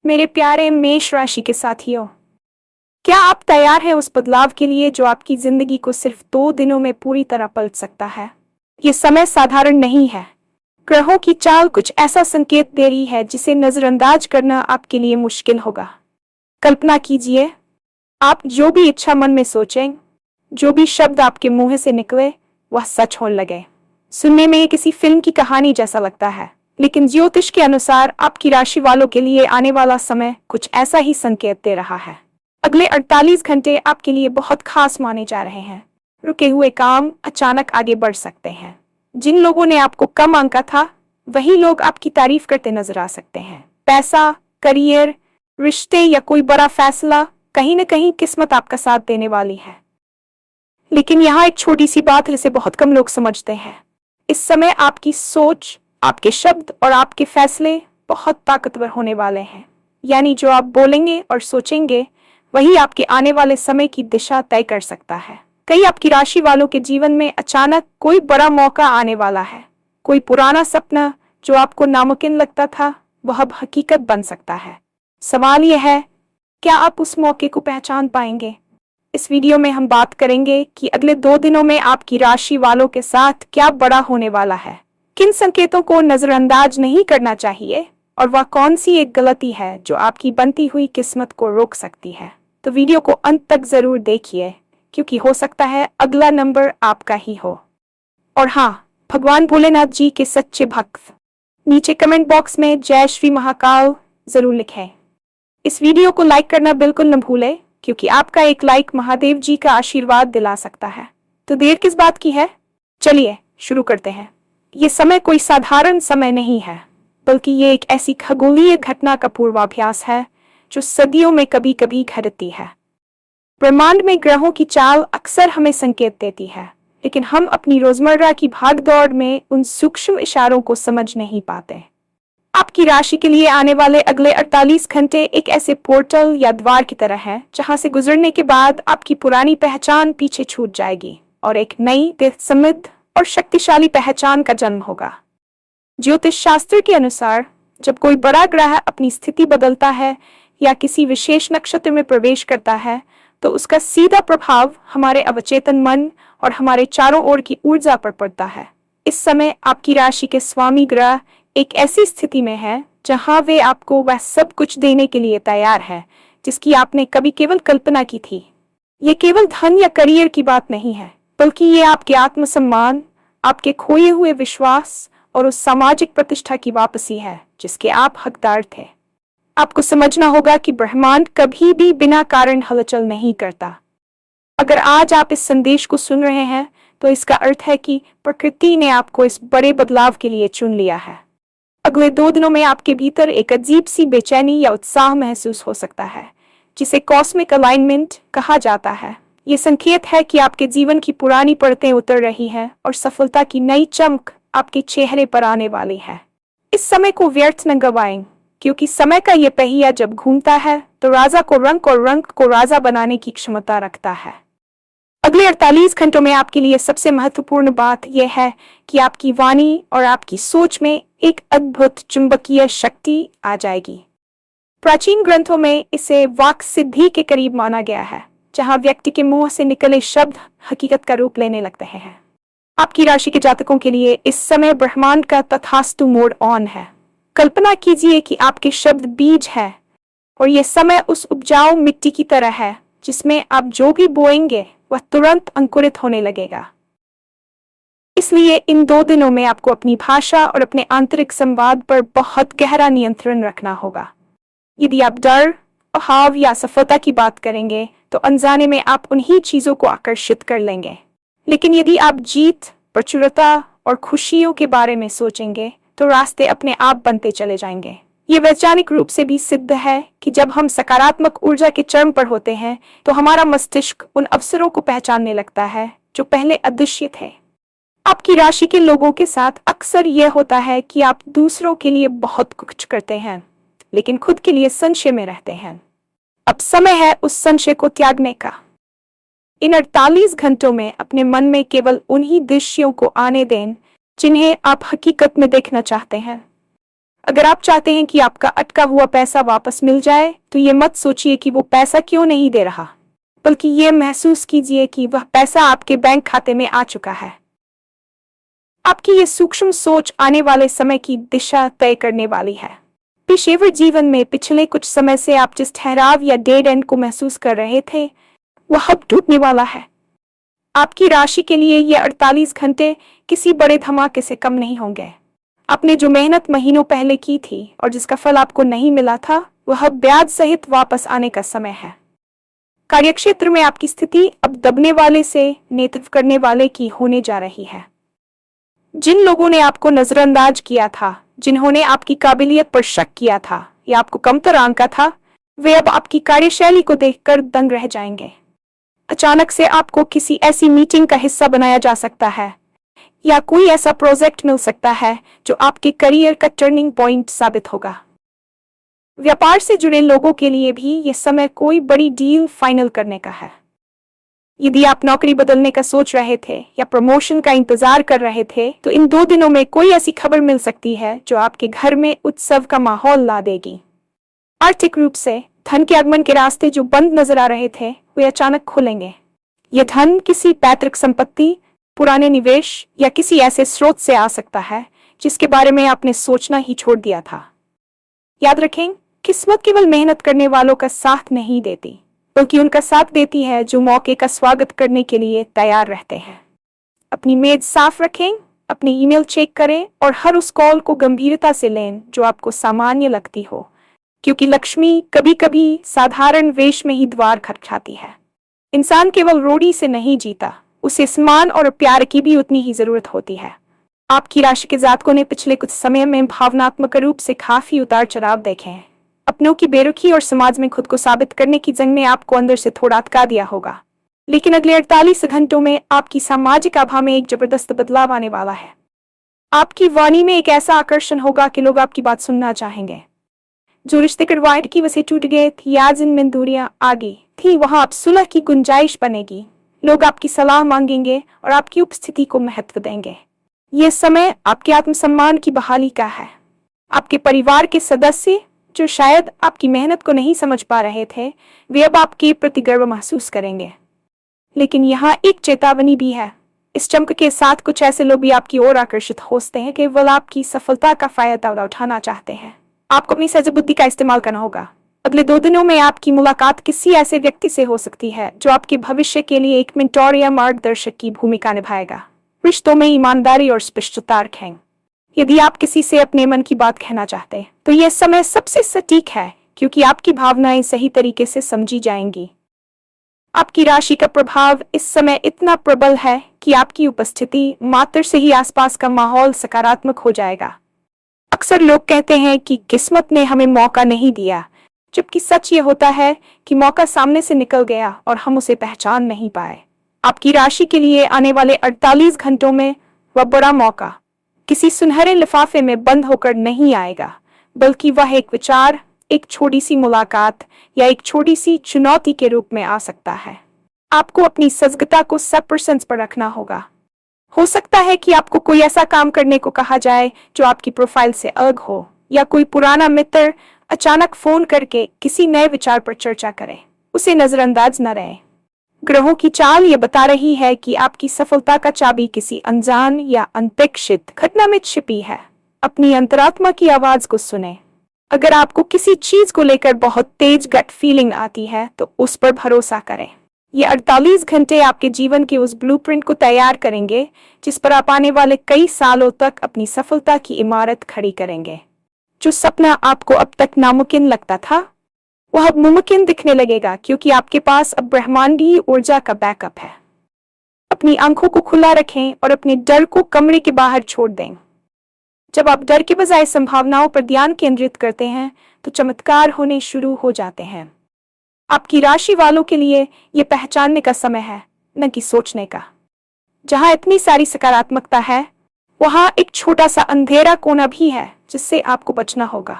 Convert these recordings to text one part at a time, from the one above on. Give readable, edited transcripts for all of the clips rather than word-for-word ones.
मेरे प्यारे मेष राशि के साथियों, क्या आप तैयार हैं उस बदलाव के लिए जो आपकी जिंदगी को सिर्फ 2 दिनों में पूरी तरह पलट सकता है? ये समय साधारण नहीं है। ग्रहों की चाल कुछ ऐसा संकेत दे रही है जिसे नजरअंदाज करना आपके लिए मुश्किल होगा। कल्पना कीजिए, आप जो भी इच्छा मन में सोचें, जो भी शब्द आपके मुंह से निकले, वह सच होने लगे। सुनने में ये किसी फिल्म की कहानी जैसा लगता है, लेकिन ज्योतिष के अनुसार आपकी राशि वालों के लिए आने वाला समय कुछ ऐसा ही संकेत दे रहा है। अगले 48 घंटे आपके लिए बहुत खास माने जा रहे हैं। रुके हुए काम अचानक आगे बढ़ सकते हैं। जिन लोगों ने आपको कम आंका था, वही लोग आपकी तारीफ करते नजर आ सकते हैं। पैसा, करियर, रिश्ते या कोई बड़ा फैसला, कहीं न कहीं किस्मत आपका साथ देने वाली है। लेकिन यहाँ एक छोटी सी बात जिसे बहुत कम लोग समझते हैं। इस समय आपकी सोच, आपके शब्द और आपके फैसले बहुत ताकतवर होने वाले हैं। यानी जो आप बोलेंगे और सोचेंगे, वही आपके आने वाले समय की दिशा तय कर सकता है। कई आपकी राशि वालों के जीवन में अचानक कोई बड़ा मौका आने वाला है। कोई पुराना सपना जो आपको नामुमकिन लगता था, वह अब हकीकत बन सकता है। सवाल यह है, क्या आप उस मौके को पहचान पाएंगे? इस वीडियो में हम बात करेंगे कि अगले 2 दिनों में आपकी राशि वालों के साथ क्या बड़ा होने वाला है, किन संकेतों को नजरअंदाज नहीं करना चाहिए और वह कौन सी एक गलती है जो आपकी बनती हुई किस्मत को रोक सकती है। तो वीडियो को अंत तक जरूर देखिए, क्योंकि हो सकता है अगला नंबर आपका ही हो। और हाँ, भगवान भोलेनाथ जी के सच्चे भक्त नीचे कमेंट बॉक्स में जय श्री महाकाल जरूर लिखें। इस वीडियो को लाइक करना बिल्कुल न भूलें, क्योंकि आपका एक लाइक महादेव जी का आशीर्वाद दिला सकता है। तो देर किस बात की है, चलिए शुरू करते हैं। ये समय कोई साधारण समय नहीं है, बल्कि ये एक ऐसी खगोलीय घटना का पूर्वाभ्यास है जो सदियों में कभी कभी घटती है। ब्रह्मांड में ग्रहों की चाल अक्सर हमें संकेत देती है, लेकिन हम अपनी रोजमर्रा की भागदौड़ में उन सूक्ष्म इशारों को समझ नहीं पाते। आपकी राशि के लिए आने वाले अगले 48 घंटे एक ऐसे पोर्टल या द्वार की तरह है, जहां से गुजरने के बाद आपकी पुरानी पहचान पीछे छूट जाएगी और एक नई, समृद्ध और शक्तिशाली पहचान का जन्म होगा। ज्योतिष शास्त्र के अनुसार, जब कोई बड़ा ग्रह अपनी स्थिति बदलता है या किसी विशेष नक्षत्र में प्रवेश करता है, तो उसका सीधा प्रभाव हमारे अवचेतन मन और हमारे चारों ओर की ऊर्जा पर पड़ता है। इस समय आपकी राशि के स्वामी ग्रह एक ऐसी स्थिति में है जहां वे आपको वह सब कुछ देने के लिए तैयार है जिसकी आपने कभी केवल कल्पना की थी। ये केवल धन या करियर की बात नहीं है, बल्कि ये आपके आत्मसम्मान, आपके खोए हुए विश्वास और उस सामाजिक प्रतिष्ठा की वापसी है जिसके आप हकदार थे। आपको समझना होगा कि ब्रह्मांड कभी भी बिना कारण हलचल नहीं करता। अगर आज आप इस संदेश को सुन रहे हैं, तो इसका अर्थ है कि प्रकृति ने आपको इस बड़े बदलाव के लिए चुन लिया है। अगले 2 दिनों में आपके भीतर एक अजीब सी बेचैनी या उत्साह महसूस हो सकता है, जिसे कॉस्मिक अलाइनमेंट कहा जाता है। ये संकेत है कि आपके जीवन की पुरानी परतें उतर रही हैं और सफलता की नई चमक आपके चेहरे पर आने वाली है। इस समय को व्यर्थ न गवाएं, क्योंकि समय का ये पहिया जब घूमता है तो राजा को रंग और रंग को राजा बनाने की क्षमता रखता है। अगले 48 घंटों में आपके लिए सबसे महत्वपूर्ण बात यह है कि आपकी वाणी और आपकी सोच में एक अद्भुत चुंबकीय शक्ति आ जाएगी। प्राचीन ग्रंथों में इसे वाक् सिद्धि के करीब माना गया है, जहां व्यक्ति के मुंह से निकले शब्द हकीकत का रूप लेने लगते हैं। आपकी राशि के जातकों के लिए इस समय ब्रह्मांड का तथास्तु मोड ऑन है। कल्पना कीजिए कि आपके शब्द बीज है और यह समय उस उपजाऊ मिट्टी की तरह है जिसमें आप जो भी बोएंगे वह तुरंत अंकुरित होने लगेगा। इसलिए इन 2 दिनों में आपको अपनी भाषा और अपने आंतरिक संवाद पर बहुत गहरा नियंत्रण रखना होगा। यदि आप डर, अभाव या असफलता की बात करेंगे, तो अनजाने में आप उन्हीं चीजों को आकर्षित कर लेंगे। लेकिन यदि आप जीत, प्रचुरता और खुशियों के बारे में सोचेंगे, तो रास्ते अपने आप बनते चले जाएंगे। ये वैज्ञानिक रूप से भी सिद्ध है कि जब हम सकारात्मक ऊर्जा के चरम पर होते हैं, तो हमारा मस्तिष्क उन अवसरों को पहचानने लगता है जो पहले अदृश्य थे। आपकी राशि के लोगों के साथ अक्सर यह होता है कि आप दूसरों के लिए बहुत कुछ करते हैं, लेकिन खुद के लिए संशय में रहते हैं। अब समय है उस संशय को त्यागने का। इन 48 घंटों में अपने मन में केवल उन्हीं दृश्यों को आने दें जिन्हें आप हकीकत में देखना चाहते हैं। अगर आप चाहते हैं कि आपका अटका हुआ पैसा वापस मिल जाए, तो ये मत सोचिए कि वो पैसा क्यों नहीं दे रहा, बल्कि ये महसूस कीजिए कि वह पैसा आपके बैंक खाते में आ चुका है। आपकी ये सूक्ष्म सोच आने वाले समय की दिशा तय करने वाली है। पेशेवर जीवन में पिछले कुछ समय से आप जिस ठहराव या डेड एंड को महसूस कर रहे थे, वह अब टूटने वाला है। आपकी राशि के लिए ये 48 घंटे किसी बड़े धमाके से कम नहीं होंगे। आपने जो मेहनत महीनों पहले की थी और जिसका फल आपको नहीं मिला था, वह अब ब्याज सहित वापस आने का समय है। कार्यक्षेत्र में आपकी स्थिति अब दबने वाले से नेतृत्व करने वाले की होने जा रही है। जिन लोगों ने आपको नजरअंदाज किया था, जिन्होंने आपकी काबिलियत पर शक किया था या आपको कमतर आंका था, वे अब आपकी कार्यशैली को देखकर दंग रह जाएंगे। अचानक से आपको किसी ऐसी मीटिंग का हिस्सा बनाया जा सकता है या कोई ऐसा प्रोजेक्ट मिल सकता है जो आपके करियर का टर्निंग पॉइंट साबित होगा। व्यापार से जुड़े लोगों के लिए भी यह समय कोई बड़ी डील फाइनल करने का है। यदि आप नौकरी बदलने का सोच रहे थे या प्रमोशन का इंतजार कर रहे थे, तो इन 2 दिनों में कोई ऐसी खबर मिल सकती है जो आपके घर में उत्सव का माहौल ला देगी। आर्थिक रूप से धन के आगमन के रास्ते जो बंद नजर आ रहे थे, वे अचानक खुलेंगे। यह धन किसी पैतृक संपत्ति, पुराने निवेश या किसी ऐसे स्रोत से आ सकता है जिसके बारे में आपने सोचना ही छोड़ दिया था। याद रखें, किस्मत केवल मेहनत करने वालों का साथ नहीं देती, बल्कि उनका साथ देती है जो मौके का स्वागत करने के लिए तैयार रहते हैं। अपनी मेज साफ रखें, अपनी ईमेल चेक करें और हर उस कॉल को गंभीरता से लें जो आपको सामान्य लगती हो, क्योंकि लक्ष्मी कभी कभी साधारण वेश में ही द्वार खटखटाती है। इंसान केवल रोटी से नहीं जीता, उसे सम्मान और प्यार की भी उतनी ही जरूरत होती है। आपकी राशि के जातकों ने पिछले कुछ समय में भावनात्मक रूप से काफी उतार चढ़ाव देखे हैं। अपनों की बेरुखी और समाज में खुद को साबित करने की जंग में आपको अंदर से थोड़ा अटका दिया होगा, लेकिन अगले 48 घंटों में आपकी सामाजिक आभा में एक जबरदस्त बदलाव आने वाला है। आपकी वाणी में एक ऐसा आकर्षण होगा कि लोग आपकी बात सुनना चाहेंगे। जो रिश्ते कड़वाहट की वजह से टूट गए थे या जिनमें दूरियां आ गई थी, वहां अब सुलह की गुंजाइश बनेगी। लोग आपकी सलाह मांगेंगे और आपकी उपस्थिति को महत्व देंगे। यह समय आपके आत्मसम्मान की बहाली का है। आपके परिवार के सदस्य जो शायद आपकी मेहनत को नहीं समझ पा रहे थे, वे अब आपके प्रति गर्व महसूस करेंगे। लेकिन यहाँ एक चेतावनी भी है। इस चमक के साथ कुछ ऐसे लोग भी आपकी ओर आकर्षित होते हैं, केवल आपकी सफलता का फायदा उठाना चाहते हैं। आपको अपनी सजग बुद्धि का इस्तेमाल करना होगा। अगले 2 दिनों में आपकी मुलाकात किसी ऐसे व्यक्ति से हो सकती है जो आपके भविष्य के लिए एक मेंटोर या मार्गदर्शक की भूमिका निभाएगा। रिश्तों में ईमानदारी और स्पष्टता रखें। यदि आप किसी से अपने मन की बात कहना चाहते हैं, तो यह समय सबसे सटीक है, क्योंकि आपकी भावनाएं सही तरीके से समझी जाएंगी। आपकी राशि का प्रभाव इस समय इतना प्रबल है कि आपकी उपस्थिति मात्र से ही आसपास का माहौल सकारात्मक हो जाएगा। अक्सर लोग कहते हैं कि किस्मत ने हमें मौका नहीं दिया, जबकि सच ये होता है कि मौका सामने से निकल गया और हम उसे पहचान नहीं पाए। आपकी राशि के लिए आने वाले 48 घंटों में वह बड़ा मौका किसी सुनहरे लिफाफे में बंद होकर नहीं आएगा, बल्कि वह एक विचार, एक छोटी सी मुलाकात या एक छोटी सी चुनौती के रूप में आ सकता है। आपको अपनी सजगता को 100% पर रखना होगा। हो सकता है कि आपको कोई ऐसा काम करने को कहा जाए जो आपकी प्रोफाइल से अलग हो, या कोई पुराना मित्र अचानक फोन करके किसी नए विचार पर चर्चा करे। उसे नजरअंदाज न रहे। ग्रहों की चाल ये बता रही है कि आपकी सफलता का चाबी किसी अनजान या अनपेक्षित घटना में छिपी है। अपनी अंतरात्मा की आवाज को सुने। अगर आपको किसी चीज को लेकर बहुत तेज गट फीलिंग आती है, तो उस पर भरोसा करें। ये 48 घंटे आपके जीवन के उस ब्लूप्रिंट को तैयार करेंगे जिस पर आप आने वाले कई सालों तक अपनी सफलता की इमारत खड़ी करेंगे। जो सपना आपको अब तक नामुमकिन लगता था, वह अब मुमकिन दिखने लगेगा, क्योंकि आपके पास अब ब्रह्मांडीय ऊर्जा का बैकअप है। अपनी आंखों को खुला रखें और अपने डर को कमरे के बाहर छोड़ दें। जब आप डर के बजाय संभावनाओं पर ध्यान केंद्रित करते हैं, तो चमत्कार होने शुरू हो जाते हैं। आपकी राशि वालों के लिए यह पहचानने का समय है, न कि सोचने का। जहां इतनी सारी सकारात्मकता है, वहां एक छोटा सा अंधेरा कोना भी है जिससे आपको बचना होगा।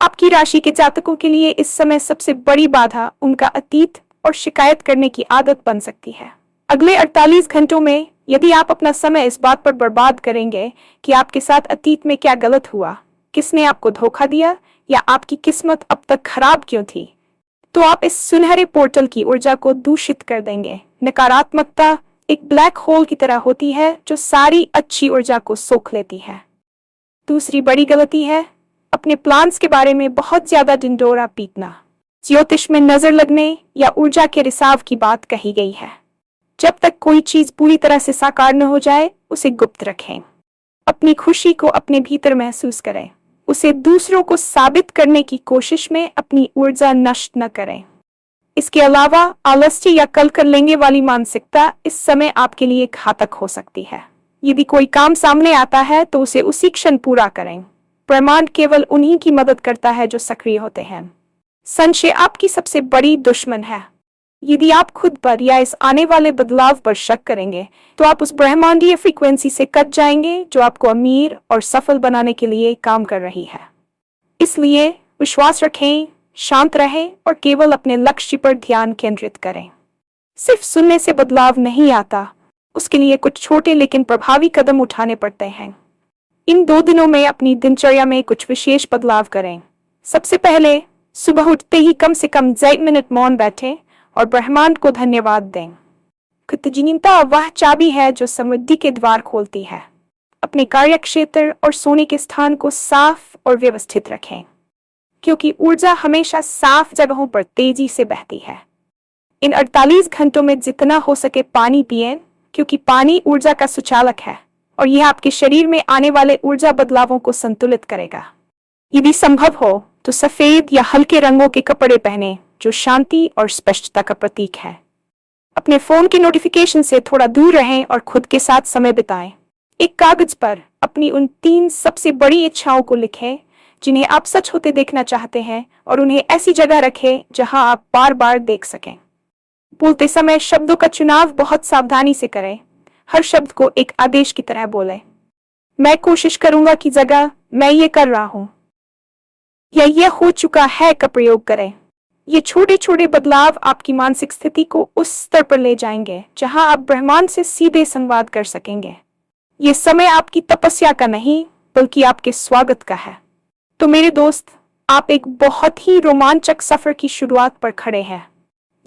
आपकी राशि के जातकों के लिए इस समय सबसे बड़ी बाधा उनका अतीत और शिकायत करने की आदत बन सकती है। अगले 48 घंटों में यदि आप अपना समय इस बात पर बर्बाद करेंगे कि आपके साथ अतीत में क्या गलत हुआ, किसने आपको धोखा दिया या आपकी किस्मत अब तक खराब क्यों थी, तो आप इस सुनहरे पोर्टल की ऊर्जा को दूषित कर देंगे। नकारात्मकता एक ब्लैक होल की तरह होती है जो सारी अच्छी ऊर्जा को सोख लेती है। दूसरी बड़ी गलती है अपने प्लान्स के बारे में बहुत ज्यादा ढिंढोरा पीटना। ज्योतिष में नजर लगने या ऊर्जा के रिसाव की बात कही गई है। जब तक कोई चीज पूरी तरह से साकार न हो जाए उसे गुप्त रखें। अपनी खुशी को अपने भीतर महसूस करें। उसे दूसरों को साबित करने की कोशिश में अपनी ऊर्जा नष्ट न करें। इसके अलावा आलस्य या कल कर लेंगे वाली मानसिकता इस समय आपके लिए घातक हो सकती है। यदि कोई काम सामने आता है तो उसे उसी क्षण पूरा करें। ब्रह्मांड केवल उन्हीं की मदद करता है जो सक्रिय होते हैं। संशय आपकी सबसे बड़ी दुश्मन है। यदि आप खुद पर या इस आने वाले बदलाव पर शक करेंगे तो आप उस ब्रह्मांडीय फ्रीक्वेंसी से कट जाएंगे जो आपको अमीर और सफल बनाने के लिए काम कर रही है। इसलिए विश्वास रखें, शांत रहें और केवल अपने लक्ष्य पर ध्यान केंद्रित करें। सिर्फ सुनने से बदलाव नहीं आता, उसके लिए कुछ छोटे लेकिन प्रभावी कदम उठाने पड़ते हैं। इन 2 दिनों में अपनी दिनचर्या में कुछ विशेष बदलाव करें। सबसे पहले सुबह उठते ही कम से कम 1 मिनट मौन बैठें और ब्रह्मांड को धन्यवाद दें। कृतज्ञता वह चाबी है जो समृद्धि के द्वार खोलती है। अपने कार्यक्षेत्र और सोने के स्थान को साफ और व्यवस्थित रखें, क्योंकि ऊर्जा हमेशा साफ जगहों पर तेजी से बहती है। इन 48 घंटों में जितना हो सके पानी पिएं, क्योंकि पानी ऊर्जा का सुचालक है और यह आपके शरीर में आने वाले ऊर्जा बदलावों को संतुलित करेगा। यदि संभव हो तो सफेद या हल्के रंगों के कपड़े पहने जो शांति और स्पष्टता का प्रतीक है। अपने फोन के नोटिफिकेशन से थोड़ा दूर रहें और खुद के साथ समय बिताएं। एक कागज पर अपनी उन 3 सबसे बड़ी इच्छाओं को लिखें जिन्हें आप सच होते देखना चाहते हैं और उन्हें ऐसी जगह रखें जहां आप बार बार देख सकें। बोलते समय शब्दों का चुनाव बहुत सावधानी से करें। हर शब्द को एक आदेश की तरह बोलें। मैं कोशिश करूंगा की जगह मैं ये कर रहा हूं या यह हो चुका है का प्रयोग करें। ये छोटे छोटे बदलाव आपकी मानसिक स्थिति को उस स्तर पर ले जाएंगे जहां आप ब्रह्मांड से सीधे संवाद कर सकेंगे। ये समय आपकी तपस्या का नहीं बल्कि आपके स्वागत का है। तो मेरे दोस्त, आप एक बहुत ही रोमांचक सफर की शुरुआत पर खड़े हैं।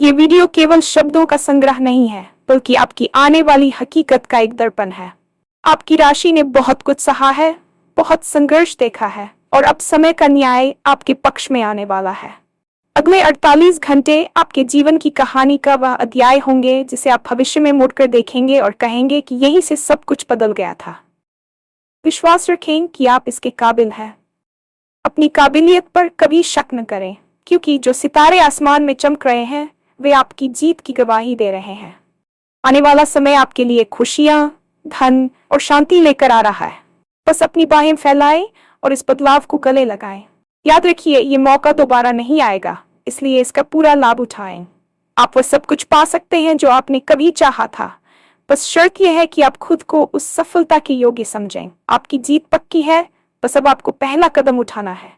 ये वीडियो केवल शब्दों का संग्रह नहीं है बल्कि आपकी आने वाली हकीकत का एक दर्पण है। आपकी राशि ने बहुत कुछ सहा है, बहुत संघर्ष देखा है और अब समय का न्याय आपके पक्ष में आने वाला है। अगले 48 घंटे आपके जीवन की कहानी का वह अध्याय होंगे जिसे आप भविष्य में मुड़कर देखेंगे और कहेंगे कि यहीं से सब कुछ बदल गया था। विश्वास रखें कि आप इसके काबिल हैं। अपनी काबिलियत पर कभी शक न करें, क्योंकि जो सितारे आसमान में चमक रहे हैं वे आपकी जीत की गवाही दे रहे हैं। आने वाला समय आपके लिए खुशियां, धन और शांति लेकर आ रहा है। बस अपनी बाहें फैलाएं और इस बदलाव को गले लगाएं। याद रखिए, ये मौका दोबारा नहीं आएगा, इसलिए इसका पूरा लाभ उठाएं। आप वह सब कुछ पा सकते हैं जो आपने कभी चाहा था। बस शर्त यह है कि आप खुद को उस सफलता के योग्य समझें। आपकी जीत पक्की है, बस अब आपको पहला कदम उठाना है।